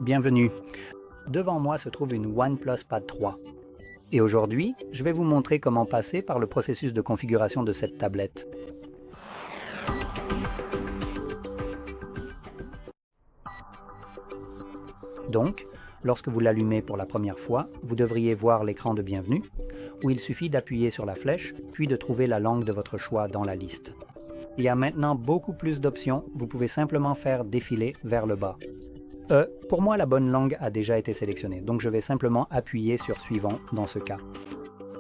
bienvenue. Devant moi se trouve une OnePlus Pad 3. Et aujourd'hui, je vais vous montrer comment passer par le processus de configuration de cette tablette. Donc, lorsque vous l'allumez pour la première fois, vous devriez voir l'écran de bienvenue, où il suffit d'appuyer sur la flèche, puis de trouver la langue de votre choix dans la liste. Il y a maintenant beaucoup plus d'options, vous pouvez simplement faire défiler vers le bas. Pour moi, la bonne langue a déjà été sélectionnée, donc je vais simplement appuyer sur Suivant dans ce cas.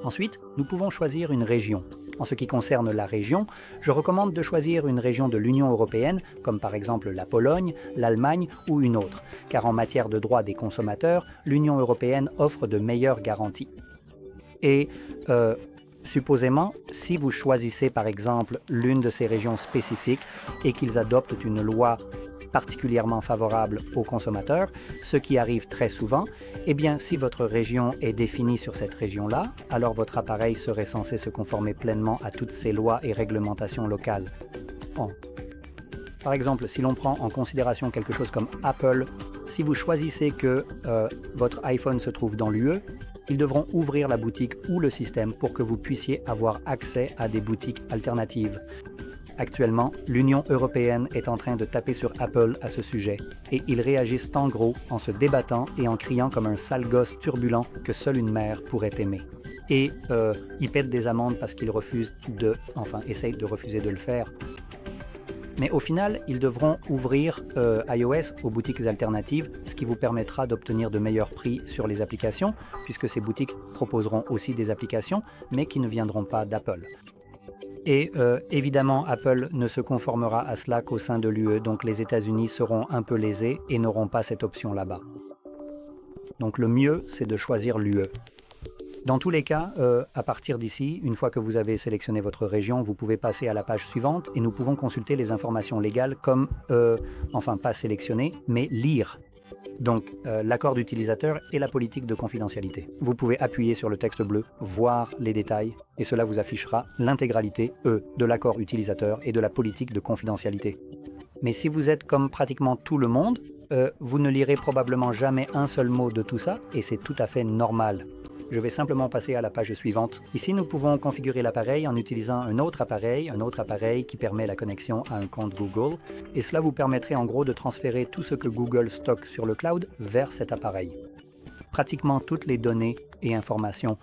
Ensuite, nous pouvons choisir une région. En ce qui concerne la région, je recommande de choisir une région de l'Union européenne, comme par exemple la Pologne, l'Allemagne ou une autre, car en matière de droits des consommateurs, l'Union européenne offre de meilleures garanties. Et supposément, si vous choisissez par exemple l'une de ces régions spécifiques et qu'ils adoptent une loi particulièrement favorable aux consommateurs, ce qui arrive très souvent, eh bien, si votre région est définie sur cette région-là, alors votre appareil serait censé se conformer pleinement à toutes ces lois et réglementations locales. Par exemple, si l'on prend en considération quelque chose comme Apple, si vous choisissez que votre iPhone se trouve dans l'UE, ils devront ouvrir la boutique ou le système pour que vous puissiez avoir accès à des boutiques alternatives. Actuellement, l'Union européenne est en train de taper sur Apple à ce sujet, et ils réagissent en gros en se débattant et en criant comme un sale gosse turbulent que seule une mère pourrait aimer. Et ils pètent des amendes parce qu'ils essayent de refuser de le faire. Mais au final, ils devront ouvrir iOS aux boutiques alternatives, ce qui vous permettra d'obtenir de meilleurs prix sur les applications, puisque ces boutiques proposeront aussi des applications, mais qui ne viendront pas d'Apple. Et évidemment, Apple ne se conformera à cela qu'au sein de l'UE, donc les États-Unis seront un peu lésés et n'auront pas cette option là-bas. Donc le mieux, c'est de choisir l'UE. Dans tous les cas, à partir d'ici, une fois que vous avez sélectionné votre région, vous pouvez passer à la page suivante et nous pouvons consulter les informations légales comme, pas sélectionner, mais lire. Donc, l'accord d'utilisateur et la politique de confidentialité. Vous pouvez appuyer sur le texte bleu, voir les détails, et cela vous affichera l'intégralité, de l'accord utilisateur et de la politique de confidentialité. Mais si vous êtes comme pratiquement tout le monde, vous ne lirez probablement jamais un seul mot de tout ça, et c'est tout à fait normal. Je vais simplement passer à la page suivante. Ici, nous pouvons configurer l'appareil en utilisant un autre appareil qui permet la connexion à un compte Google, et cela vous permettrait en gros de transférer tout ce que Google stocke sur le cloud vers cet appareil. Pratiquement toutes les données et informations,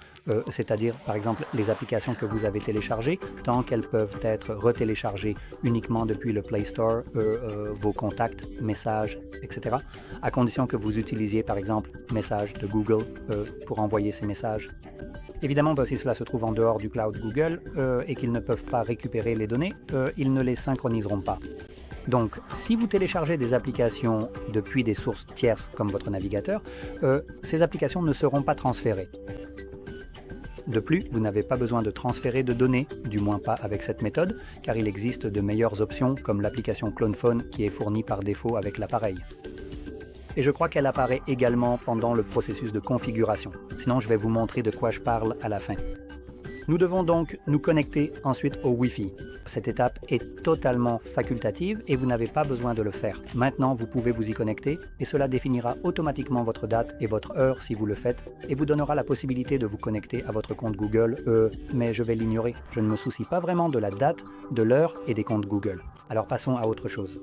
c'est-à-dire par exemple les applications que vous avez téléchargées, tant qu'elles peuvent être retéléchargées uniquement depuis le Play Store, vos contacts, messages, etc., à condition que vous utilisiez par exemple Messages de Google pour envoyer ces messages. Évidemment, si cela se trouve en dehors du cloud Google et qu'ils ne peuvent pas récupérer les données, ils ne les synchroniseront pas. Donc, si vous téléchargez des applications depuis des sources tierces comme votre navigateur, ces applications ne seront pas transférées. De plus, vous n'avez pas besoin de transférer de données, du moins pas avec cette méthode, car il existe de meilleures options comme l'application ClonePhone qui est fournie par défaut avec l'appareil. Et je crois qu'elle apparaît également pendant le processus de configuration. Sinon, je vais vous montrer de quoi je parle à la fin. Nous devons donc nous connecter ensuite au Wi-Fi. Cette étape est totalement facultative et vous n'avez pas besoin de le faire. Maintenant, vous pouvez vous y connecter et cela définira automatiquement votre date et votre heure si vous le faites et vous donnera la possibilité de vous connecter à votre compte Google, mais je vais l'ignorer. Je ne me soucie pas vraiment de la date, de l'heure et des comptes Google. Alors passons à autre chose.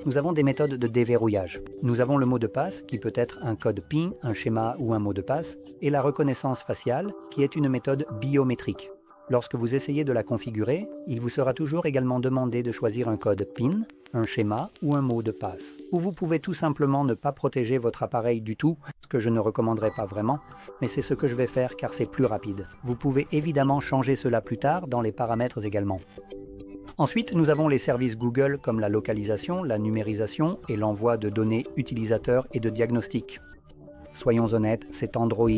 Nous avons des méthodes de déverrouillage. Nous avons le mot de passe, qui peut être un code PIN, un schéma ou un mot de passe, et la reconnaissance faciale, qui est une méthode biométrique. Lorsque vous essayez de la configurer, il vous sera toujours également demandé de choisir un code PIN, un schéma ou un mot de passe. Ou vous pouvez tout simplement ne pas protéger votre appareil du tout, ce que je ne recommanderais pas vraiment, mais c'est ce que je vais faire car c'est plus rapide. Vous pouvez évidemment changer cela plus tard dans les paramètres également. Ensuite, nous avons les services Google comme la localisation, la numérisation et l'envoi de données utilisateurs et de diagnostics. Soyons honnêtes, c'est Android.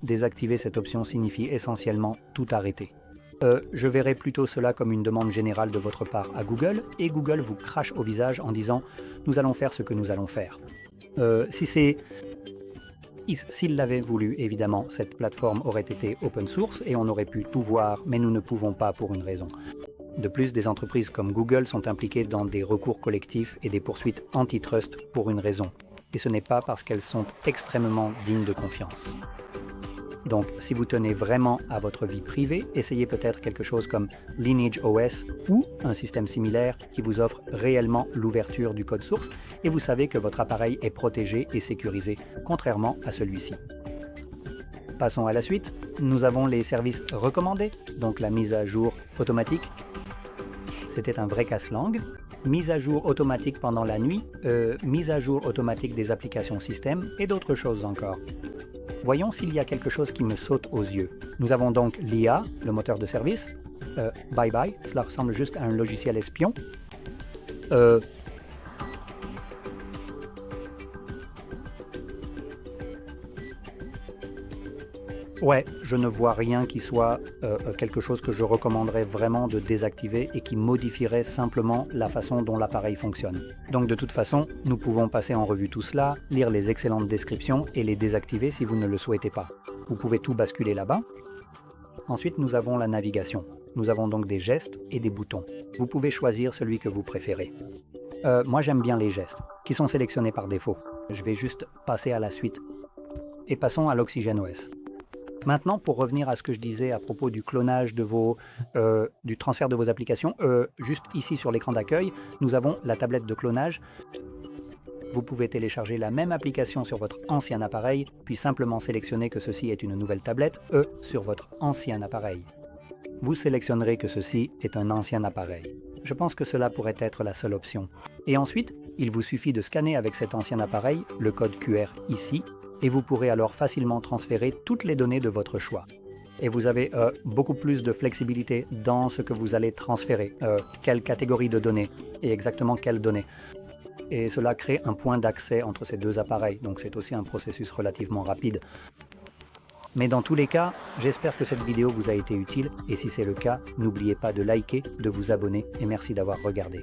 Désactiver cette option signifie essentiellement tout arrêter. Je verrais plutôt cela comme une demande générale de votre part à Google, et Google vous crache au visage en disant « nous allons faire ce que nous allons faire ». S'il l'avait voulu, évidemment, cette plateforme aurait été open source et on aurait pu tout voir, mais nous ne pouvons pas pour une raison. De plus, des entreprises comme Google sont impliquées dans des recours collectifs et des poursuites antitrust pour une raison. et ce n'est pas parce qu'elles sont extrêmement dignes de confiance. Donc, si vous tenez vraiment à votre vie privée, essayez peut-être quelque chose comme Lineage OS ou un système similaire qui vous offre réellement l'ouverture du code source et vous savez que votre appareil est protégé et sécurisé, contrairement à celui-ci. Passons à la suite. Nous avons les services recommandés, donc la mise à jour automatique. C'était un vrai casse-langue. Mise à jour automatique pendant la nuit, mise à jour automatique des applications système et d'autres choses encore. Voyons s'il y a quelque chose qui me saute aux yeux. Nous avons donc l'IA, le moteur de service. Bye bye, cela ressemble juste à un logiciel espion. Ouais, je ne vois rien qui soit quelque chose que je recommanderais vraiment de désactiver et qui modifierait simplement la façon dont l'appareil fonctionne. Donc de toute façon, nous pouvons passer en revue tout cela, lire les excellentes descriptions et les désactiver si vous ne le souhaitez pas. Vous pouvez tout basculer là-bas. Ensuite, nous avons la navigation. Nous avons donc des gestes et des boutons. Vous pouvez choisir celui que vous préférez. Moi j'aime bien les gestes, qui sont sélectionnés par défaut. Je vais juste passer à la suite. Et passons à l'OxygenOS. Maintenant, pour revenir à ce que je disais à propos du clonage de du transfert de vos applications, juste ici sur l'écran d'accueil, nous avons la tablette de clonage. Vous pouvez télécharger la même application sur votre ancien appareil, puis simplement sélectionner que ceci est une nouvelle tablette, sur votre ancien appareil. Vous sélectionnerez que ceci est un ancien appareil. Je pense que cela pourrait être la seule option. Et ensuite, il vous suffit de scanner avec cet ancien appareil le code QR ici, et vous pourrez alors facilement transférer toutes les données de votre choix. Et vous avez beaucoup plus de flexibilité dans ce que vous allez transférer, quelle catégorie de données, et exactement quelles données. Et cela crée un point d'accès entre ces deux appareils, donc c'est aussi un processus relativement rapide. Mais dans tous les cas, j'espère que cette vidéo vous a été utile, et si c'est le cas, n'oubliez pas de liker, de vous abonner, et merci d'avoir regardé.